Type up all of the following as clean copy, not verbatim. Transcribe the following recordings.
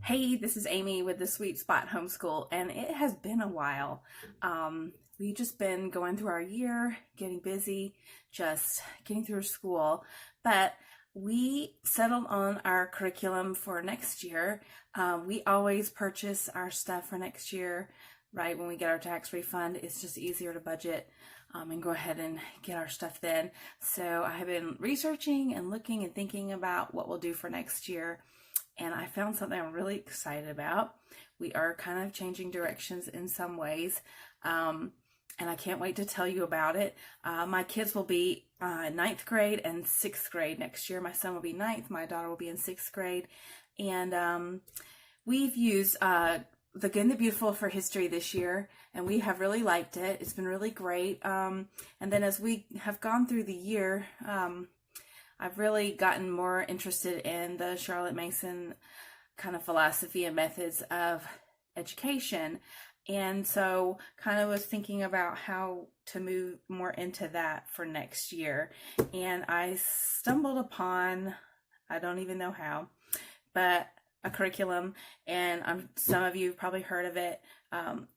Hey, this is Amy with the Sweet Spot Homeschool, and it has been a while. We've just been going through our year, getting busy, just getting through school, but we settled on our curriculum for next year. We always purchase our stuff for next year, right? When we get our tax refund, it's just easier to budget and go ahead and get our stuff then. So I have been researching and looking and thinking about what we'll do for next year. And I found something I'm really excited about. We are kind of changing directions in some ways, and I can't wait to tell you about it. My kids will be ninth grade and sixth grade next year. My son will be ninth, my daughter will be in sixth grade, and we've used The Good and the Beautiful for history this year, and we have really liked it. It's been really great. And then as we have gone through the year, I've really gotten more interested in the Charlotte Mason kind of philosophy and methods of education. And so kind of was thinking about how to move more into that for next year. And I stumbled upon, I don't even know how, but a curriculum, and some of you have probably heard of it.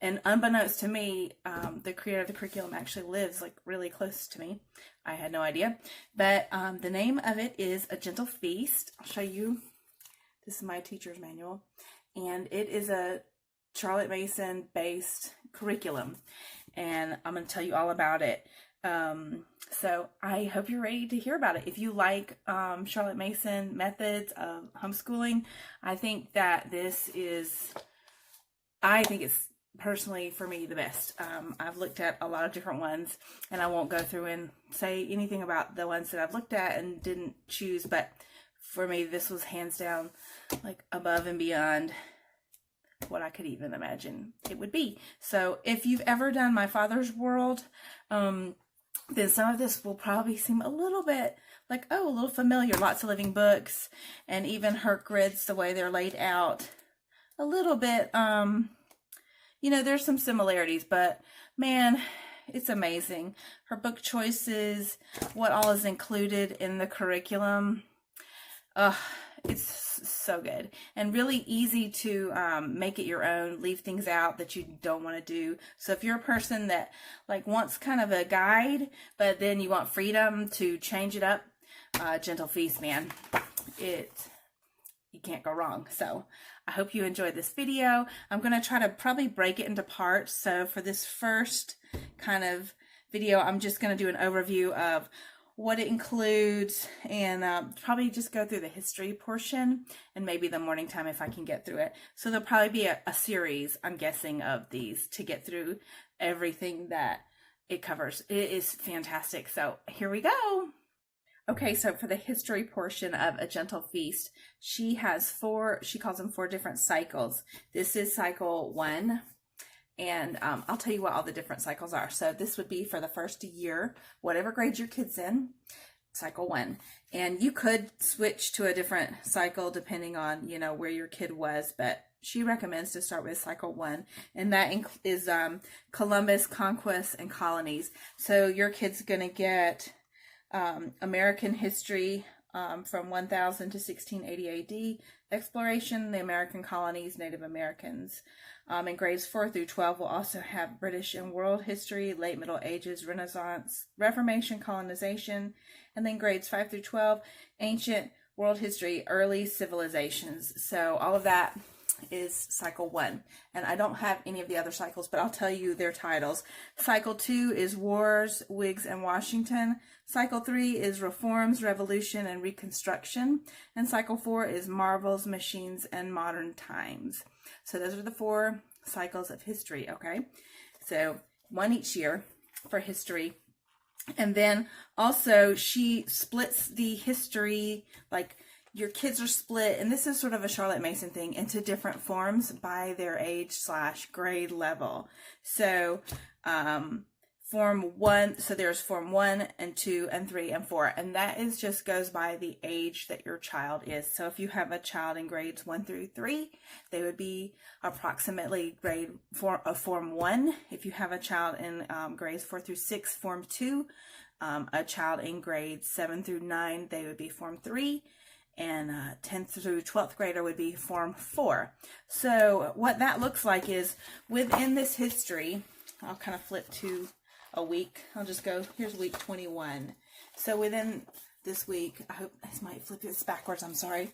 And unbeknownst to me, the creator of the curriculum actually lives like really close to me. I had no idea, but the name of it is A Gentle Feast. I'll show you. This is my teacher's manual, and it is a Charlotte Mason based curriculum, and I'm going to tell you all about it. So I hope you're ready to hear about it. If you like Charlotte Mason methods of homeschooling, I think that I think it's personally for me the best. I've looked at a lot of different ones, and I won't go through and say anything about the ones that I've looked at and didn't choose, but for me this was hands down like above and beyond what I could even imagine it would be. So if you've ever done My Father's World, then some of this will probably seem a little bit like, oh, a little familiar. Lots of living books, and even her grids, the way they're laid out, a little bit, there's some similarities, but man, it's amazing. Her book choices, what all is included in the curriculum. It's so good and really easy to make it your own, leave things out that you don't want to do. So if you're a person that like wants kind of a guide, but then you want freedom to change it up, Gentle Feast, man, you can't go wrong. So I hope you enjoyed this video. I'm going to try to probably break it into parts. So for this first kind of video, I'm just going to do an overview of what it includes, and probably just go through the history portion and maybe the morning time if I can get through it. So there'll probably be a series, I'm guessing, of these to get through everything that it covers. It is fantastic. So here we go. Okay, so for the history portion of A Gentle Feast, she calls them 4 different cycles. This is cycle 1. And I'll tell you what all the different cycles are. So this would be for the first year, whatever grade your kid's in, cycle 1. And you could switch to a different cycle depending on, where your kid was, but she recommends to start with cycle 1. And that is Columbus, Conquest, and Colonies. So your kid's going to get American history from 1000 to 1680 AD, exploration, the American colonies, Native Americans. In grades 4 through 12, we'll also have British and world history, late Middle Ages, Renaissance, Reformation, colonization, and then grades 5 through 12, ancient world history, early civilizations. So all of that is cycle 1. And I don't have any of the other cycles, but I'll tell you their titles. Cycle 2 is Wars, Whigs, and Washington. Cycle 3 is Reforms, Revolution, and Reconstruction. And cycle 4 is Marvels, Machines, and Modern Times. So those are the 4 cycles of history, okay? So 1 each year for history. And then also she splits the history, like your kids are split, and this is sort of a Charlotte Mason thing, into different forms by their age/grade level. So form 1, so there's form 1 and 2 and 3 and 4, and that just goes by the age that your child is. So if you have a child in grades 1 through 3, they would be approximately form 1. If you have a child in grades 4 through 6, form 2. A child in grades 7 through 9, they would be form 3. and 10th through 12th grader would be Form 4. So what that looks like is within this history, I'll kind of flip to a week. I'll just go, here's week 21. So within this week, I hope this might flip this backwards, I'm sorry.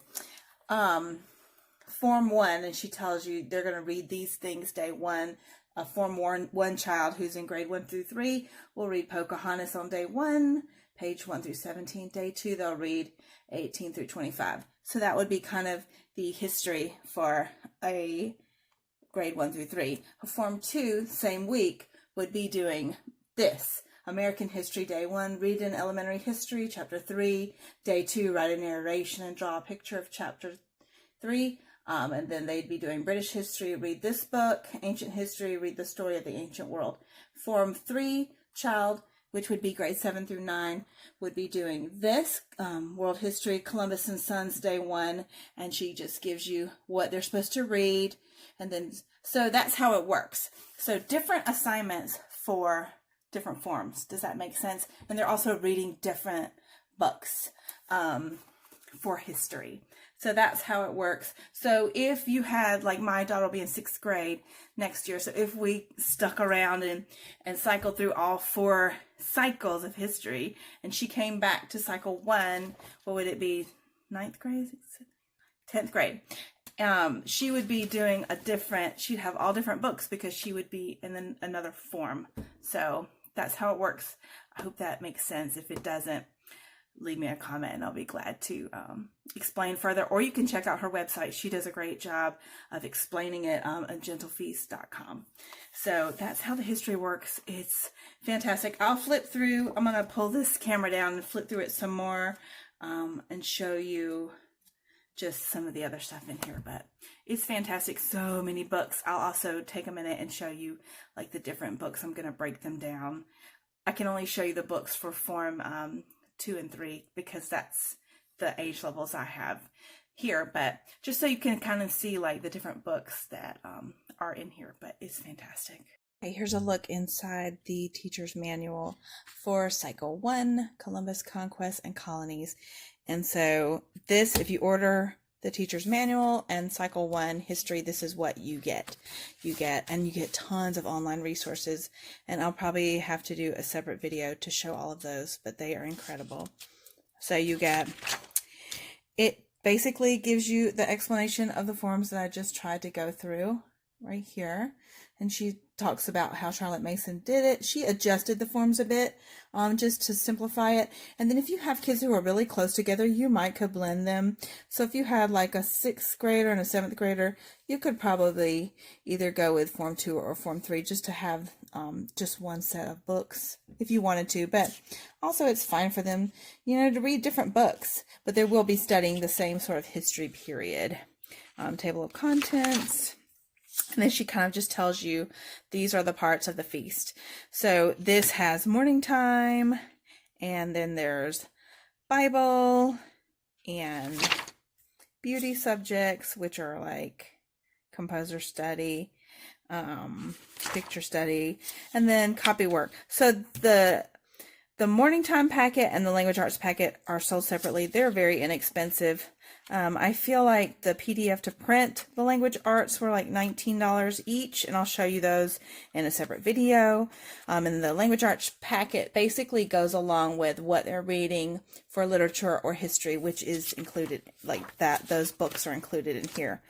Form 1, and she tells you they're going to read these things day 1. Form 1 child who's in grade 1 through 3 will read Pocahontas on day 1, page 1 through 17. Day 2, they'll read 18 through 25. So that would be kind of the history for a grade 1 through 3. Form 2, same week, would be doing this. American History, day 1, read in elementary history, chapter 3. Day 2, write a narration and draw a picture of chapter 3. And then they'd be doing British history, read this book. Ancient history, read the story of the ancient world. Form 3 child, which would be grade 7 through 9, would be doing this, world history, Columbus and Sons, day 1. And she just gives you what they're supposed to read. And then, so that's how it works. So different assignments for different forms. Does that make sense? And they're also reading different books for history. So that's how it works. So if you had, like my daughter will be in 6th grade next year. So if we stuck around and cycled through all 4 cycles of history and she came back to cycle 1, what would it be? 9th grade? 10th grade. She would be doing she'd have all different books because she would be in another form. So that's how it works. I hope that makes sense. If it doesn't, leave me a comment and I'll be glad to explain further. Or you can check out her website. She does a great job of explaining it at gentlefeast.com. So that's how the history works. It's fantastic. I'll flip through. I'm going to pull this camera down and flip through it some more and show you just some of the other stuff in here. But it's fantastic. So many books. I'll also take a minute and show you like the different books. I'm going to break them down. I can only show you the books for Form 2 and 3 because that's the age levels I have here, but just so you can kind of see like the different books that are in here. But it's fantastic. Okay, here's a look inside the teacher's manual for cycle 1, Columbus, Conquest, and Colonies. And so this, if you order the teacher's manual and cycle 1 history, this is what you get. You get tons of online resources, and I'll probably have to do a separate video to show all of those, but they are incredible. So you get, it basically gives you the explanation of the forms that I just tried to go through right here. And she talks about how Charlotte Mason did it. She adjusted the forms a bit just to simplify it. And then if you have kids who are really close together, you might could blend them. So if you had like a 6th grader and a 7th grader, you could probably either go with Form 2 or Form 3 just to have just one set of books if you wanted to. But also it's fine for them, you know, to read different books, but they will be studying the same sort of history period. Table of contents. And then she kind of just tells you these are the parts of the feast. So this has morning time, and then there's Bible and beauty subjects, which are like composer study, picture study, and then copy work. So the morning time packet and the language arts packet are sold separately. They're very inexpensive. I feel like the PDF to print the language arts were like $19 each, and I'll show you those in a separate video. And the language arts packet basically goes along with what they're reading for literature or history, which is included like that. Those books are included in here.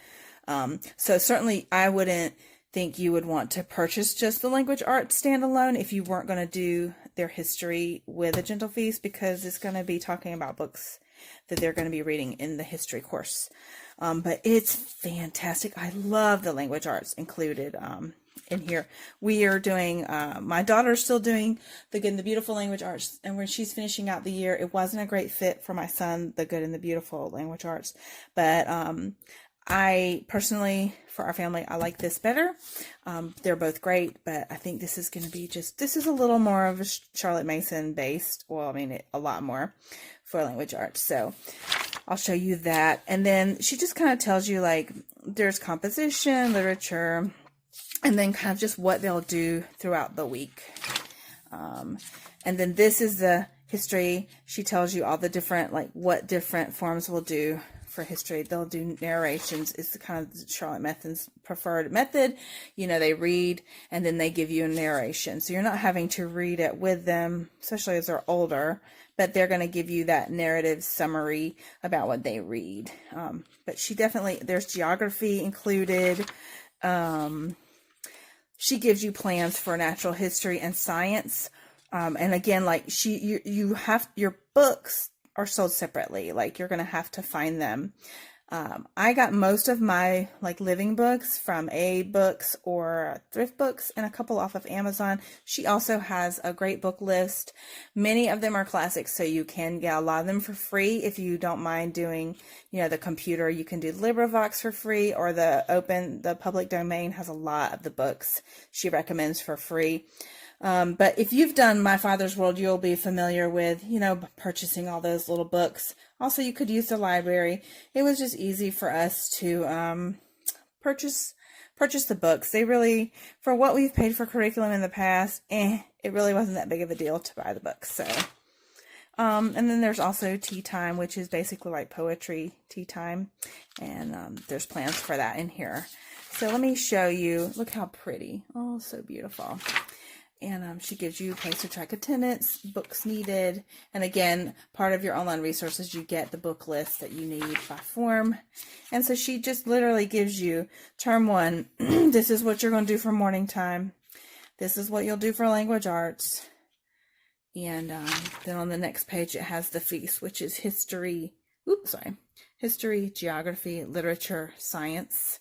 So certainly I wouldn't think you would want to purchase just the language arts standalone if you weren't going to do their history with a Gentle Feast, because it's going to be talking about books that they're going to be reading in the history course. But it's fantastic. I love the language arts included in here. We are doing, my daughter's still doing the Good and the Beautiful language arts, and when she's finishing out the year, it wasn't a great fit for my son, the Good and the Beautiful language arts. But I personally, for our family, I like this better. They're both great, but I think this is going to be this is a little more of a Charlotte Mason based, well, I mean, a lot more for language arts. So I'll show you that. And then she just kind of tells you like there's composition, literature, and then kind of just what they'll do throughout the week. And then this is the history. She tells you all the different, like what different forms will do for history. They'll do narrations. It's kind of Charlotte Methven's preferred method. You know, they read and then they give you a narration. So you're not having to read it with them, especially as they're older, but they're going to give you that narrative summary about what they read. But she definitely, there's geography included. She gives you plans for natural history and science. And again, like you have, your books are sold separately. Like you're going to have to find them. I got most of my like living books from A Books or Thrift Books and a couple off of Amazon. She also has a great book list. Many of them are classics, so you can get a lot of them for free if you don't mind doing, you know, the computer. You can do LibriVox for free, or the public domain has a lot of the books she recommends for free. But if you've done My Father's World, you'll be familiar with, you know, purchasing all those little books. Also, you could use the library. It was just easy for us to purchase the books. They really, for what we've paid for curriculum in the past, it really wasn't that big of a deal to buy the books. So, and then there's also tea time, which is basically like poetry tea time. And there's plans for that in here. So let me show you. Look how pretty. Oh, so beautiful. And she gives you a place to track attendance, books needed. And again, part of your online resources, you get the book list that you need by form. And so she just literally gives you term 1. This is what you're going to do for morning time. This is what you'll do for language arts. And then on the next page, it has the feast, which is history, geography, literature, science.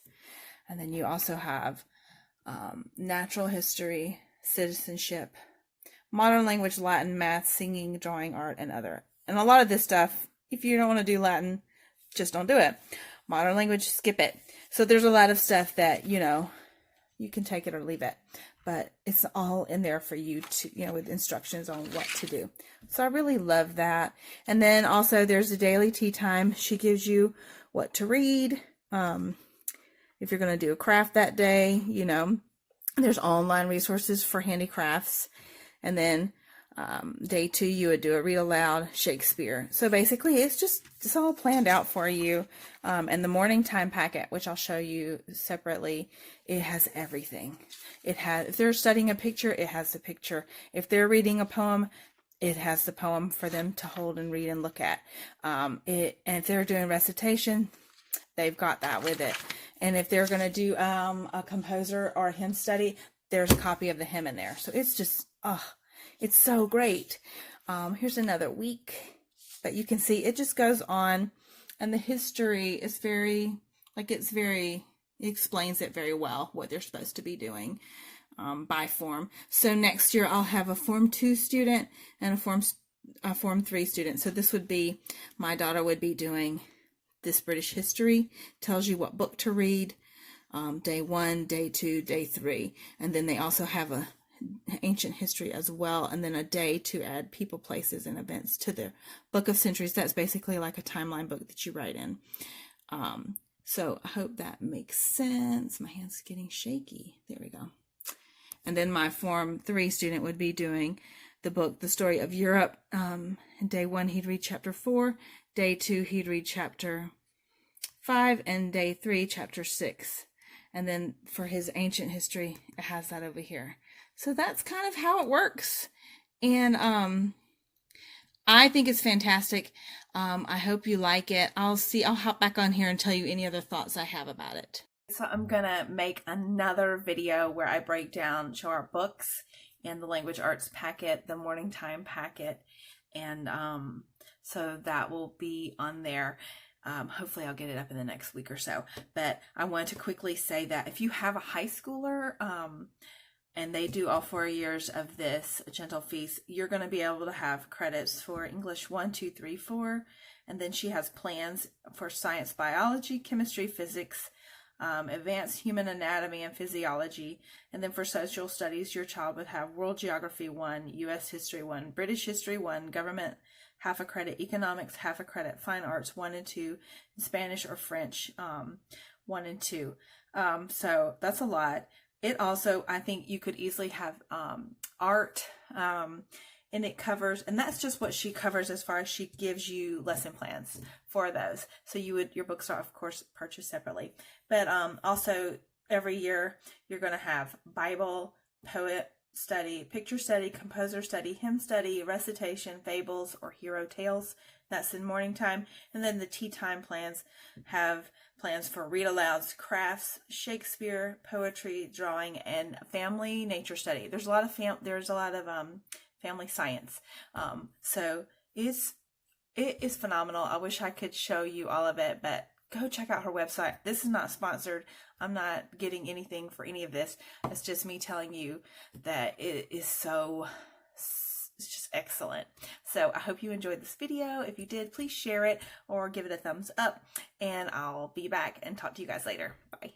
And then you also have natural history, citizenship, modern language, Latin, math, singing, drawing, art, and other. And a lot of this stuff, if you don't want to do Latin, just don't do it. Modern language, skip it. So there's a lot of stuff that, you know, you can take it or leave it, but it's all in there for you to, you know, with instructions on what to do. So I really love that. And then also there's a daily tea time. She gives you what to read. If you're going to do a craft that day, you know, there's online resources for handicrafts. And then day 2, you would do a read aloud Shakespeare. So basically it's all planned out for you. And the morning time packet, which I'll show you separately, it has everything. If they're studying a picture, it has the picture. If they're reading a poem, it has the poem for them to hold and read and look at. And if they're doing recitation, they've got that with it. And if they're going to do a composer or a hymn study, there's a copy of the hymn in there. So it's just, it's so great. Here's another week. But you can see it just goes on. And the history is it explains it very well, what they're supposed to be doing by form. So next year I'll have a Form 2 student and a Form 3 student. So this would be, my daughter would be doing this British history, tells you what book to read, day 1, day 2, day 3. And then they also have a ancient history as well, and then a day to add people, places, and events to the Book of Centuries. That's basically like a timeline book that you write in. So I hope that makes sense. My hand's getting shaky. There we go. And then my Form 3 student would be doing the book, The Story of Europe. And day 1, he'd read chapter 4. Day 2, he'd read chapter 5. And day 3, chapter 6. And then for his ancient history, it has that over here. So that's kind of how it works. And I think it's fantastic. I hope you like it. I'll hop back on here and tell you any other thoughts I have about it. So I'm going to make another video where I show our books and the language arts packet, the morning time packet. And so that will be on there. Hopefully I'll get it up in the next week or so. But I wanted to quickly say that if you have a high schooler, and they do all 4 years of this Gentle Feast, you're going to be able to have credits for English 1, 2, 3, 4. And then she has plans for science, biology, chemistry, physics, advanced human anatomy and physiology. And then for social studies, your child would have World Geography 1, U.S. History 1, British History 1, Government half a credit, Economics half a credit, Fine Arts 1 and 2, Spanish or French 1 and 2. So that's a lot. It also, I think you could easily have art and it covers, and that's just what she covers as far as she gives you lesson plans for those. So your books are of course purchased separately, but also every year you're going to have Bible, poet study, picture study, composer study, hymn study, recitation, fables, or hero tales. That's in morning time. And then the tea time plans have plans for read alouds, crafts, Shakespeare, poetry, drawing, and family nature study. There's a lot of family science. So it is phenomenal. I wish I could show you all of it, but go check out her website. This is not sponsored. I'm not getting anything for any of this. It's just me telling you that it is it's just excellent. So I hope you enjoyed this video. If you did, please share it or give it a thumbs up, and I'll be back and talk to you guys later. Bye.